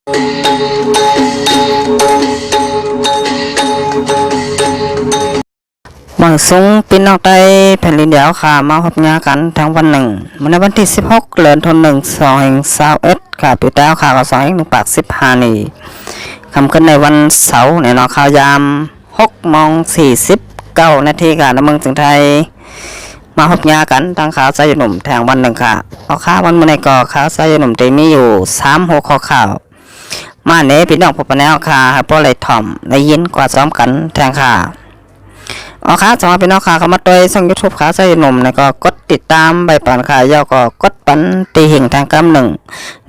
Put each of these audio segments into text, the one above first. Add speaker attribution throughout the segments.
Speaker 1: มังสุงพี่น้องใต้แผ่นดินเดียวค่ะมาพบงานกันทั้งวันหนึ่งในวันที่16 เดือนธันวาคม2021ค่ะปีแล้วค่ะก็2/15นี้คำขึ้นในวันเสาร์ในนอข่าวยาม6:49 นาทีค่ะน้ำเมืองถึงไทยมาพบงานกันทางข่าวสายหนุ่มแทงวันหนึ่งค่ะเอาข่าววันเมื่อในก่อข่าวสายหนุ่มจะมีอยู่3 หัวข้อข่าวมาเนพี่น้องพบแนวค่ะเพราะอะไรถ่อมได้ยินกว่าซ้อมกันแทงค่ะอ๋อค่ะสำหรับพี่น้องค่ะเข้ามาตัวช่อง YouTube ค่ะใส่หนุ่มแล้วก็กดติดตามใบปันค่ะย่อก็กดปันตีหิ่งทางกำหนึ่ง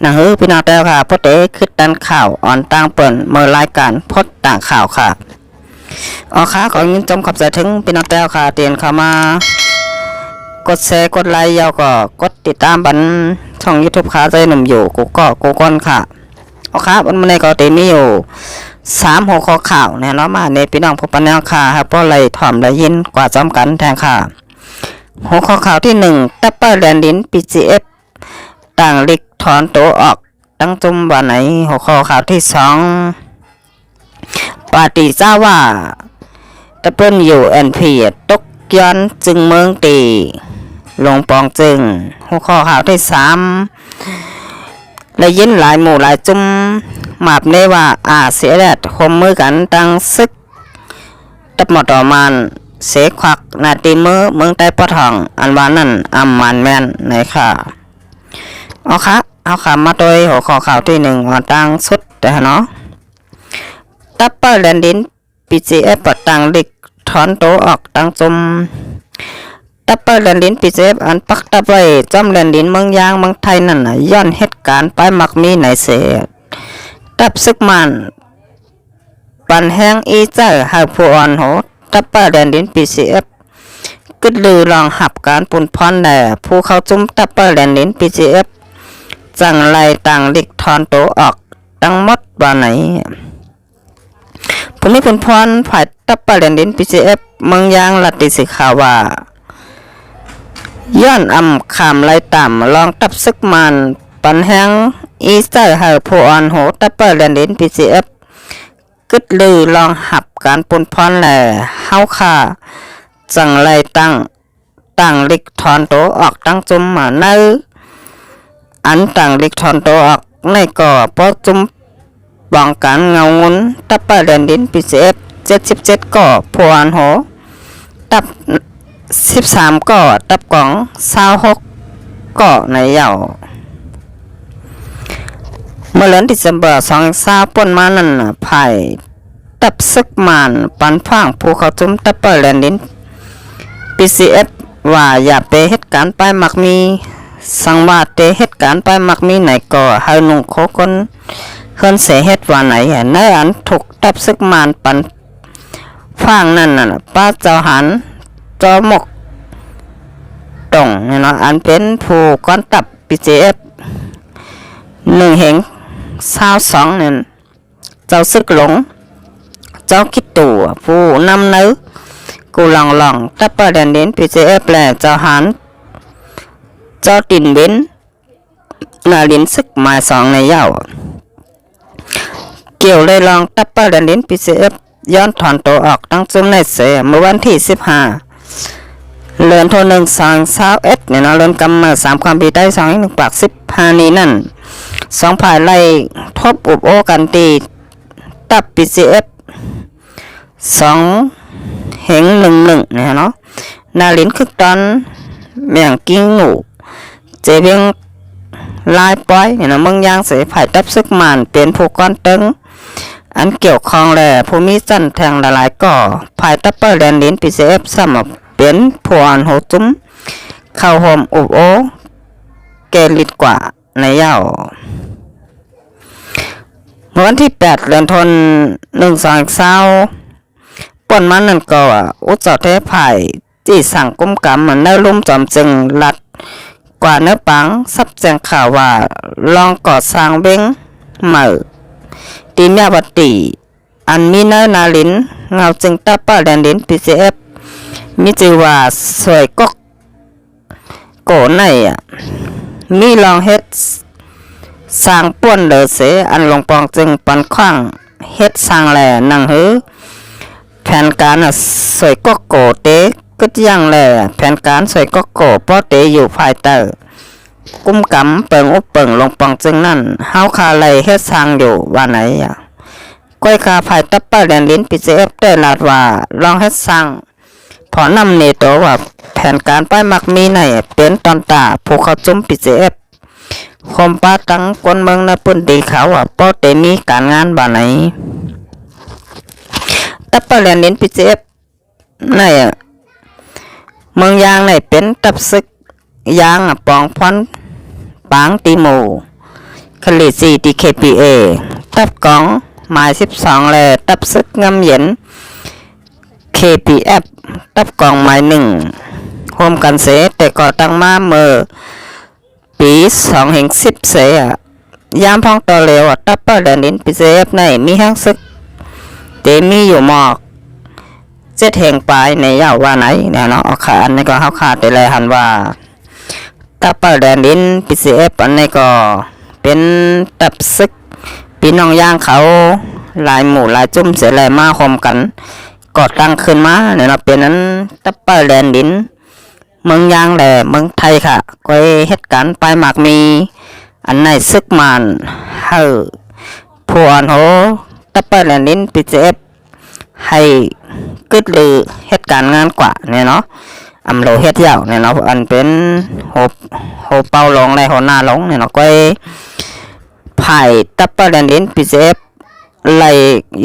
Speaker 1: นะฮือพี่น้องแต่ค่ะพดเตคือดันข่าวอ่อนต่างเปิ่นเมื่อรายการพดต่างข่าวค่ะอ๋อค่ะขอยินจมขับใจถึงพี่น้องแต่ค่ะเตียนเข้ามากดแชร์กดไลค์ย่อก็กดติดตามบันช่อง YouTube ค่ะใส่หนุ่มอยู่กูก้นค่ะอ๋อค่ะวันนี้ก็เตมีอยู่3 หัวข้อข่าวเนี่ยเนาะมาในพี่น้องพบปัญญาค่ะครับเพราะอะไรถ่อมได้ยินกว่าจอมกันแทงค่ะหัวข้อข่าวที่1ตัปเปอร์แลนดิน PGF ต่างลิกถอนตัวออกตั้งจุ่มวันไหนหัวข้อข่าวที่2ปาติจ้าว่าตัปเปิลUNP ตกย้อนจึงเมืองตีลงปองจึงหัวข้อข่าวที่3และยินหลายหมู่หลายจุ่มมาบเนว่าเสียแดดคมมือกันตั้งซึกตับหมดต่อมันเสกควักนาตีมือเมืองใต้ปะทองอันวานั่นมันแม่นในค่ะเอาค่ะมาโดยหัวข้อข่าวที่1ว่าตั้งสุดแต่เนาะตัปเปอร์แลนดิน PGF ปตั้งลิกถอนโตออกตั้งจมตัปเปอร์แลนดิน PGF อันปักตับไว้จอมแลนดินเมืองยางเมืองไทยนั่นย้อนเหตุการณ์ไปมักมีในเสียตับซึกมันปันแห้งอีเจอหาผู้อ่อนโหตัปเปอร์แลนดิน PGF กึดลือลองหับการปุ่นพรแด่ผู้เข้าจุ่มตัปเปอร์แลนดิน PGF จังไรต่างลิกทอนโตออกตั้งมดว่าไหนผู้มีปุ่นพรฝ่ายตัปเปอร์แลนดิน PGF เมืองยางลัดติสิข่าวว่าย้อนขามไรต่ำลองตับซึกมันปันแห้งอีเจอหาผู้อ่อนโหตัปเปอร์แลนดิน PGF กึดลือลองหับการปุ่นพรแหล่เฮาค่ะจังไรต่างลิกถอนโตออกตั้งจุ่มมาเนื้ออันต่างลิกถอนโตออกในก่อพอจุ่มป้องกันเงางุนตัปเปอร์แลนดิน PGF 77ก่อผู้อ่อนโหตับ13ก่อตับกล่อง26ก่อในเหย่าเมื่อเดือนธันวาคม2020ป่นมานั่นภายตับซึกมันปันฟังผู้เข้าจุ่มตัปเปอร์แลนดิน PGF ว่าอย่าไปเหตุการณ์ไปมักมีสังวาเตเหตุการณ์ไปมักมีไหนก่อให้นุงโคคนเฮินเสเหตุว่าไหนในอันถูกตับซึกมันปันฟังนั่นป้าเจ้าหันจอมกตรงเนาะอันเป็นผู้ก้อนตับ PGF 1 เหง22เนี่ยเจ้าซึกหลงเจ้าคิดตัวผู้นำเนื้อกูลองตัปเปอร์แลนดิน PGF แหล่เจ้าหันเจ้าตินเบนนาลินซึกมา2ในเย้าเกี่ยวเลยลองตัปเปอร์แลนดิน PGF ย้อนถอนตัวออกตั้งจุ่มในเสเมื่อวันที่15 เดือนธันวาคม2021เนี่ยเนาะเริ่มกำมา3 ความปีได้2/15นี้นั่น2 ฝ่ายไล่ทบอุบโอกันตีตับ PGF 2 เหง11เนี่ยเนาะนาลินคึกตอนเมียงกิ้งหนูเจเบียงลายป้อยเนี่ยเนาะเมืองยางเสฝ่ายตับซึกมันเป็นผู้ก้อนตึงอันเกี่ยวข้องแหละผู้มีจันแทงหลายๆก่อฝ่ายตัปเปอร์แลนดิน PGF สำหรับเป็นผู้อ่อนโหจุ้มเข้าโฮมอุบโอเกลิดกว่าในเย้าเมื่อวันที่8 เดือนธันวาคม2020ป่นมันนั่นก็อุจจาระภายที่สั่งกุมกรรมมันเนื้อลุ่มจอมจึงลัดกว่าเนื้อปังซับแจงข่าวว่าลองก่อสร้างเบ้งเหมือตีเมียบัตตีอันมีเนื้อนาลินเงาจึงตัปเปอร์แลนดิน PGF มีชื่อว่าสวยกโกในมีลองเฮ็ด สร้างป้วนเดอเสอันหลวงปองจึงปันขว้างเฮ็ดสร้างแหล่นังหือแผนการสวยก็โกเตกึดยังแหล่แผนการสวยก็โกป้อเตอยู่ภายใต้กุ้มกำเปิงอุบเปิงหลวงปองจึงนั่นเฮาคาไลเฮ็ดสร้างอยู่ว่าไหนก้อยคาภายตับป้าแดนลิ้นปีเจฟได้ลาดว่าลองเฮ็ดสร้างพอนำเนโตว่าแผนการป้ายมักมีในเป็นตอนตาผู้เขาจุ่มปีเจฟคมป้าตั้งคนเมืองในพื้นที่เขาป้อเตมีการงานบ่าไหนตับป้าแดนลิ้นปีเจฟในเมืองยางในเป็นตับซึกยางปองพอนปางตีหมูคลีซีตีเคพีเอตับกองหมาย12แลตับซึกงำเย็น KPF ตับกองหมาย1โฮมกันเสแต่ก่อตั้งมาเมื่อปี2010เสยามพ้องต่อเหลวตับเปอร์แดนดินปีเซฟในมีแห้งซึกเตมีอยู่หมอกเจ็ดแห่งปลายในยาวว่าไหนเนี่ยเนาะเอาขาอันนี้ก็เขาขาดแต่แลหันว่าตับเปอร์แดนดินปีเซฟอันนี้ก็เป็นตับซึกพี่น้องย่างเขาหลายหมู่หลายจุ่มเสียหลายมาคมกันก่อตั้งขึ้นมาเนี่ยเราเป็นนั้นตับเปอร์แดนดินเมืองยางแหล่เมืองไทยค่ะก็เหตุการณ์ปลายหมากมีอันไหนซึกมันเฮอผู้อ่อนโหตับเปอร์แดนดินปีเจฟให้กึดลือเหตุการณ์งานกว่าเนี่ยเนาะอำโลเฮ็ดยาวเนี่ยเนาะอันเป็นโหเป่าลงในโหหน้าลงเนี่ยเนาะก็ไผ่ตับเปอร์แดนดินปีเจฟไล่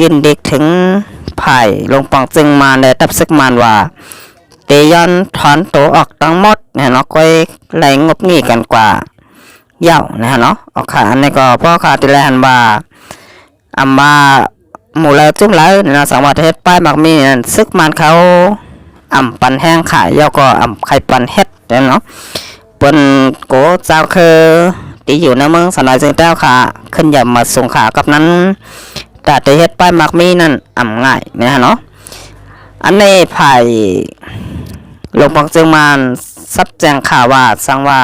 Speaker 1: ยินเด็กถึงไผ่ลงปองจึงมาในตับซึกมันว่าเตยอนถอนตัวออกทั้งหมดเนี่ยเนาะก็ไล่งบหนี้กันกว่าเย่านะฮะเนาะเอาขาอันนี้ก็พ่อขาติแลนว่าอัมบาหมู่แล้วจุ่มแล้วเนี่ยสังวัตเฮ็ดป้ายมักมีซึกมันเขาอ่ำปันแห้งขายย่อก็อ่ำไข่ปันเฮ็ดเนาะเปิ้นโกเจ้าคือที่อยู่ในเมืองสนอยจึงเต้าค่ะขึ้นอย่ามาส่งขากับนั้นแต่เฮ็ดป้ายมักมีนั่นอ่ำง่ายนะฮะเนาะอันนี้ไผ่หลวงปองจึงมันซับแจงข่าวว่าสังว่า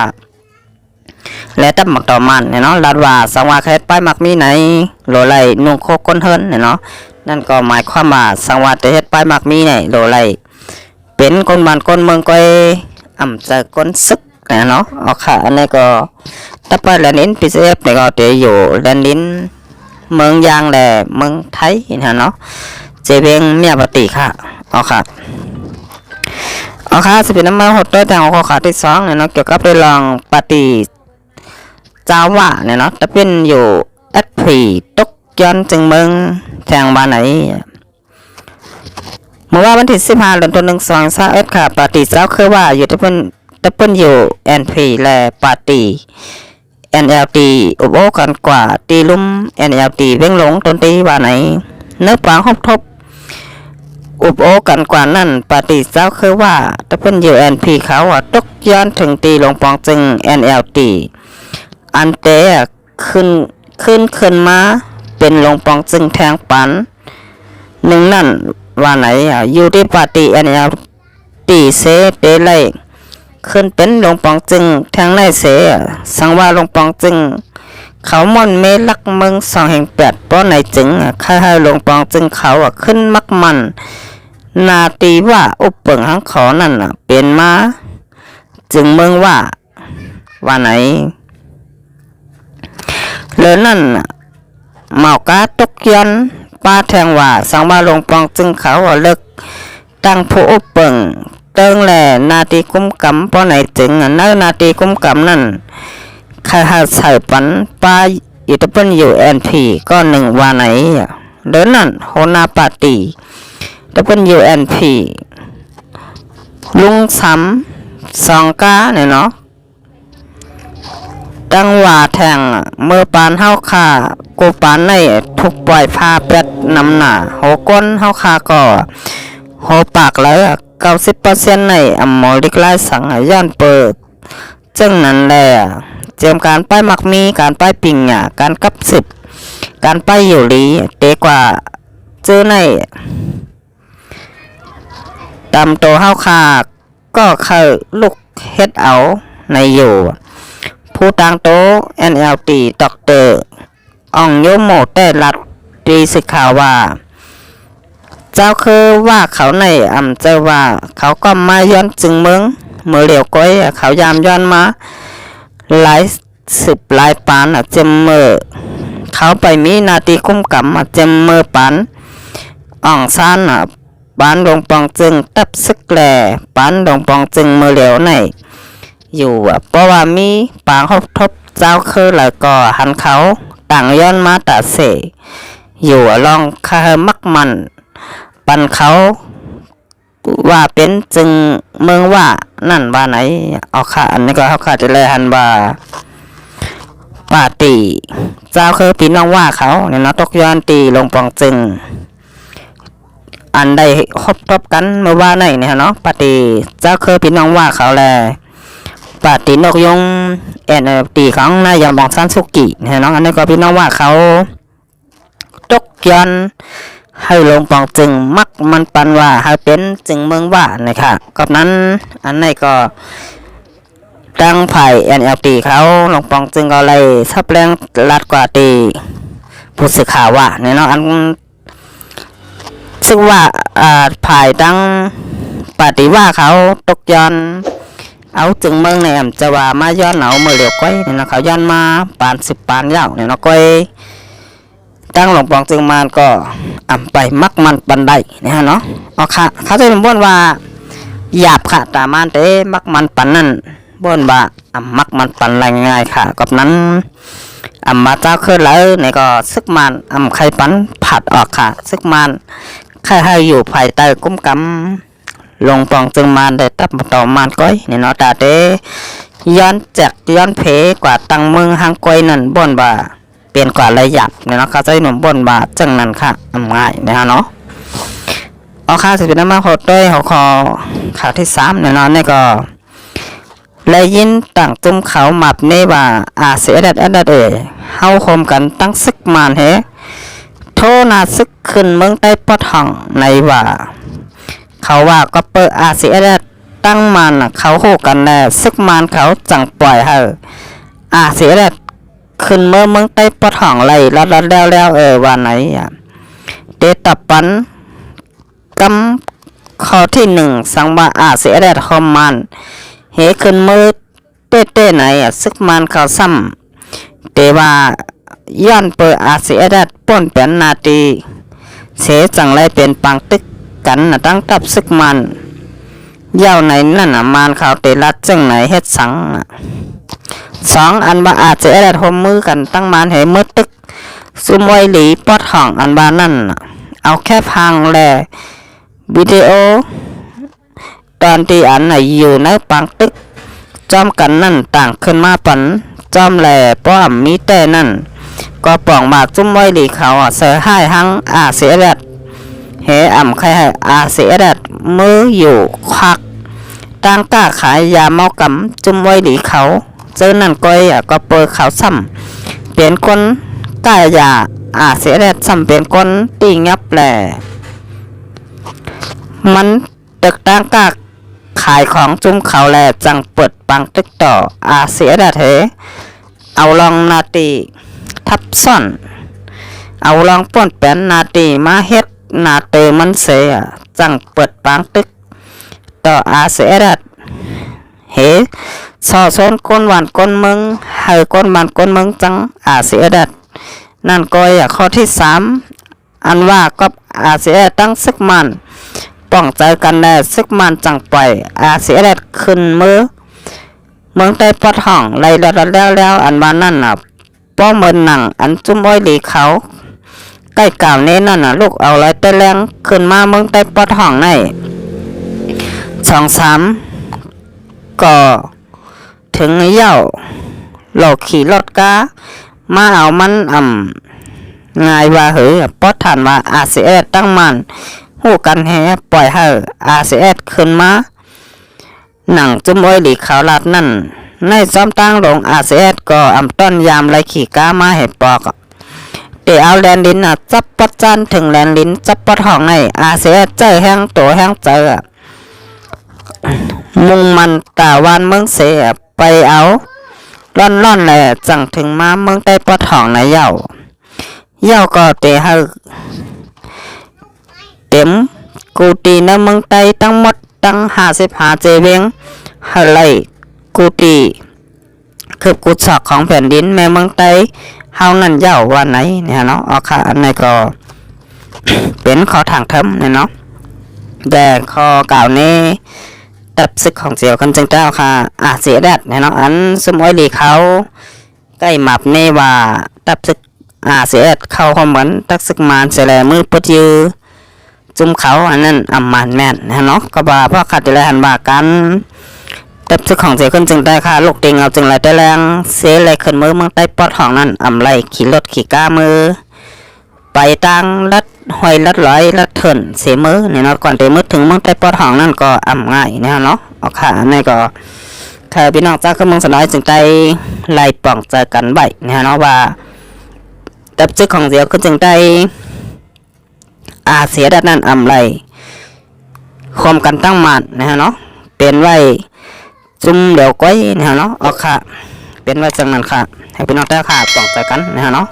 Speaker 1: และตับหมักต่อมันเนาะลาดว่าสังว่าเฮ็ดป้ายมักมีไหนโลไลนุ่งโคก้นเฮินเนาะนั่นก็หมายความว่าสังว่าเฮ็ดป้ายมักมีไหนโลไลเป็นคนบ้านคนเมืองก็อ่ำจะก้นซึกเนาะเอาค่ะอันนี้ก็ตับไปแลนดินพีเอฟเนี่ยก็จะอยู่แลนดินเมืองยางแหล่เมืองไทยเนาะเจเบงเมียปฏิค่ะเอาค่ะสิเป็นน้ำมันหดด้วยแต่ของข้อขาที่2เนี่ยเนาะเกี่ยวกับเรื่องปฏิจาวะเนี่ยเนาะจะเป็นอยู่แอดพรีตกย้อนจึงเมืองแทงบ้านไหนเมื่อวันที่15เดือนตุลาคม2021ค่ะปฏิเจ้าคือว่าอยู่ที่เพิ่นอยู่ NP และปฏิ NLT อุบโอกันกว่าตีลุ่ม NLT เว้งหลงตนตีว่าไหนเนื้อปางครบทบอุบโอกันกว่านั่นปฏิเจ้าคือว่าถ้าเพิ่นอยู่ NP เขาตกย้อนถึงตีลงปองจึง NLT อันเตะขึ้นมาเป็นลงปองจึงแทงปันหนึ่งนั่นว่าไหนอยู่ที่ปฏิ NLT เซเตไลขึ้นเป็นลงปองจึงแทงในเสสังว่าลงปองจึงเขาม่อนเมลักเมือง2/8ป้อในจึงค่าให้ลงปองจึงเขาขึ้นมักมันนาตีว่าอุปเปิงหังขอนั่นเป็นมาจึงเมืองว่าไหนเลยนั่นเมากาตกยันป้าแทงว่าสังว่าลงปองจึงเขาเลิกตั้งผู้อุปเปิงเติงแหล่นาตีกุ้มกำป้อไหนจึงนั่นนาตีกุ้มกำนั่นใครหาใส่ปันป้าอยู่ตะเปิ้นอยู่ NP ก็1ว่าไหนเดินนั่นโหนาปาตีตะเปิ้นอยู่ NP ลุงซ้ำ2ก้าเนี่ยเนาะตั้งว่าแทงเมื่อปานเฮาคากูปานในทุกปล่อยพาเป็ดนำหน้าโหก้นเฮาคาก็โหปากแล้ว90% ในอำมอลิกไลสังย่านเปิดจึงนั้นแหละเจียมการป้ายมักมีการป้ายปิงการกับ10การป้ายอยู่ลีเตกว่าเจอในตามโตเฮาคาก็คือลูกเฮ็ดเอาในอยู่พ ผู้ต่างโต NLT ดอกเตอร์อ่องโยโมได้รัดดีสึกข่าวว่าเจ้าคือว่าเขาในเจ้าว่าเขาก็มาย้อนจึงเมืองเมื่อเหลียวก้อยเขายามย้อนมาหลายสิบหลายปานเจมเมอเขาไปมีนาทีคุ้มกำเจมเมอปานอ่องซานปานลงปองจึงตับซึกแหล่ปานลงปองจึงเมื่อเหลียวในอยู่เพราะว่ามีปางทบเจ้าคือแล้วก็หันเขาต่างย้อนมาตาเสอยู่ลองคามักมันปันเขาว่าเป็นจึงเมืองว่านั่นว่าไหนเอาค่ะอันนี้ก็เขาขาดเลยหันว่าปาตีเจ้าคือพี่น้องว่าเขาเนี่ยนะตกย้อนตีลงปองจึงอันใดคบทบกันเมื่อว่าไหนเนี่ยเนาะปาตีเจ้าคือพี่น้องว่าเขาแลปาตีนกยงตีของนายยมองซันสุกิเนี่ยเนาะอันนี้ก็พี่น้องว่าเขาตกย้อนให้ลงปองจึงมักมันปันว่าให้เป็นจึงเมืองว่านะคะกับนั้นอันนี้ก็ตั้งไผ่ NLT เขาลงปองจึงก็เลยทับแรงลัดกว่าตีผู้สื่อข่าวว่าเนี่ยเนาะอันซึ่งว่าไผ่ตั้งปฏิว่าเขาตกย้อนเอาจึงเมืองเนี่ยจะว่ามาย้อนเอาเมื่อเหลียวก้อยเนี่ยนะเขาย้อนมาปาน10 ปานยาวเนี่ยเนาะก้อยตั้งหลงปองจึงมันก็ไปมักมันปันไดนะฮะเนาะอ๋อค่ะเขาจะเป็นบ่นว่าหยาบค่ะแต่มันเต้มักมันปันนั่นบ่นว่ามักมันปันอะไรง่ายค่ะกับนั้นมาเจ้าขึ้นแล้วเนี่ยก็ซึกมันใครปันผัดออกค่ะซึกมันใครให้อยู่ภายใต้กุ้มกำลงปองจึงมันได้ตับต่อมันก้อยเนี่ยเนาะแต่เต้ย้อนแจกย้อนเพกว่าตังเมืองหางก้อยนั่นบ่นว่าเปลี่ยนกว่าระยับเนี่ยเนาะเขาจะหนุ่มบนบาจังนั้นค่ะง่ายนะฮะเนาะเอาค่าสิบเป็นน้ำมันโคตรด้วยเขาคอข่าวที่3เนี่ยเนาะนี่ก็เลยยินต่างจุ่มเขาหมับเนว่าเสียดัดเฮาคมกันตั้งซึกมานเฮโทนาซึกขึ้นเมืองใต้ปอทองในว่าเขาว่าก็เปิดเสียดัดตั้งมันเขาโหกันแน่ซึกมานเขาจังปล่อยเฮเสียดัดขึ้นเมื่อเมืองใต้ปะถ่องไรแล้วว่าไหนเดตับปันกำข้อที่1สังว่าเสียแดดคอมมันเฮขึ้นมือเต้ไหนซึกมันเขาซ้ำเดว่าย้อนเปิดเสียแดดป่นเป็นนาทีเสียจังไรเป็นปังตึกกันตั้งตับซึกมันเย้าไหนนั่นมันเขาเตลัดจังไหนเฮ็ดสัง2อันว่าอาจจะได้ทมมือกันตั้งมันให้มืดตึกซุมไว้หลีปอดห้องอันบานั่นเอาแค่พังแลวิดีโอตอนที่อันไหนอยู่ในปังตึกจอมกันนั่นต่างขึ้นมาปันจอมแหล่ป้อมมีแต่นั่นก็ป่องมากซุมไว้หลีเขาเสือให้หังเสียแดดเฮใครให้เสียแดดมืออยู่ควักตั้งกล้าขายยาเมากำจุมไว้หลีเขาเจอนั่นก้อยก็เปิดเขาซ้ำเป็นคนกล้ายาเสียแดดซ้ำเป็นคนตีงับแหล่มันตึกตั้งกล้าขายของจุ่มเขาแหล่จังเปิดปังตึกต่อเสียแดดเฮเอาลองนาตีทับซ่อนเอาลองป้นแป้นนาตีมาเฮ็ดนาเตมันเสียจังเปิดปังตึกต่อเสียแดดเฮสอซนก้นหวานก้นมึงให้ก้นมันก้นมึงจังเสียดัดนั่นก็ข้อที่3อันว่าก็เสียตั้งซึกมันป้องใจกันแน่ซึกมันจังปล่อยเสียดัดขึ้นมือเมืองใต้ปอดห้องไล่แล้วอันว่านั่นป้อเหมือนหนังอันจุ่มอ้อยหลีเขาใกล้กล่าวนี้นั่นลูกเอาไรแต่แรงขึ้นมาเมืองใต้ปอดห้องใน2-3ก็ถึงเย้าหลอกขี่รถกามาเอามันง่ายว่าปอดฐานว่าเสียตั้งมันหูกันแฮปล่อยให้เสียขึ้นมาหนังจุ่มอ้อยหลีขาวลาดนั่นในซ้อมตั้งลงเสียก็ต้นยามไรขี่กามาให้ปอกเดี๋ยวเอาแลนลิ้นจับปอดจันถึงแลนลิ้นจับปอดห้องให้เสียเจอแห้งตัวแห้งเจอมุงมันตาวันเมืองเสียไปเอา ร่อนๆแหละจังถึงมาเมืองใต้ปอทองนะเหย้าก็เตะให้เต็มกูตีในเมืองใต้ทั้งหมดตั้ง55เจเวงให้ไล่กูตีคือกูศอกของแผ่นดินแม่เมืองใต้เฮานั่นเหย้าว่าไหนเนี่ยเนาะเอาค่ะอันนี้ก็ เป็นข้อทางเทิมเนี่ยเนาะแต่ข้อกล่าวนี้ตับซึกของเสียวคนจึงเจ้าค่ะเสียแดดเนี่ยเนาะอันสมอยดีเขาใกล้หมับเนว่าตับซึกเสียแดดเข้าความเหมือนตักซึกมานเสียแลมือปดยือจุ่มเขาอันนั้นอำมันแม่นนะเนาะก็บ่าเพราะขัดแต่ละหันบ่ากันตับซึกของเสียวคนจึงได้ค่ะลูกติงเอาจึงไหลแต่แรงเสียไหลขึ้นมือเมืองใต้ปอดห้องนั้นอำไหลขี่รถขี่ก้ามือไปตั้งลัดหอยลัดลอยลัดเถินเสียมือเนี่ยเนาะก่อนเตมือถึงเมืองใต้ปอดห้องนั่นก็อ่ำง่ายนะเนาะเอาค่ะนี่ก็ถ้าพี่น้องจากเมืองสน้อยจึงได้ไล่ป่องเจอกันใบนะเนาะว่าตับซึกของเสียวก็จึงได้เสียด้านนั้นอ่ำไหลความกันตั้งมันนะเนาะเป็นไว้จุ่มเดี๋ยวก้อยนะเนาะเอาค่ะเป็นไว้จังนั้นค่ะให้พี่น้องได้ค่ะป่องเจอกันนะเนาะ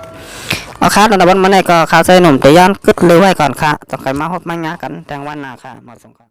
Speaker 1: เอาค่ะตอนวันมาไหนก็ข่าวใจหนุ่มแต่ย้อนกึดเลยไว้ก่อนค่ะต้องใครมาพบมางานกันแตงวันหน้าค่ะหมดสงคราม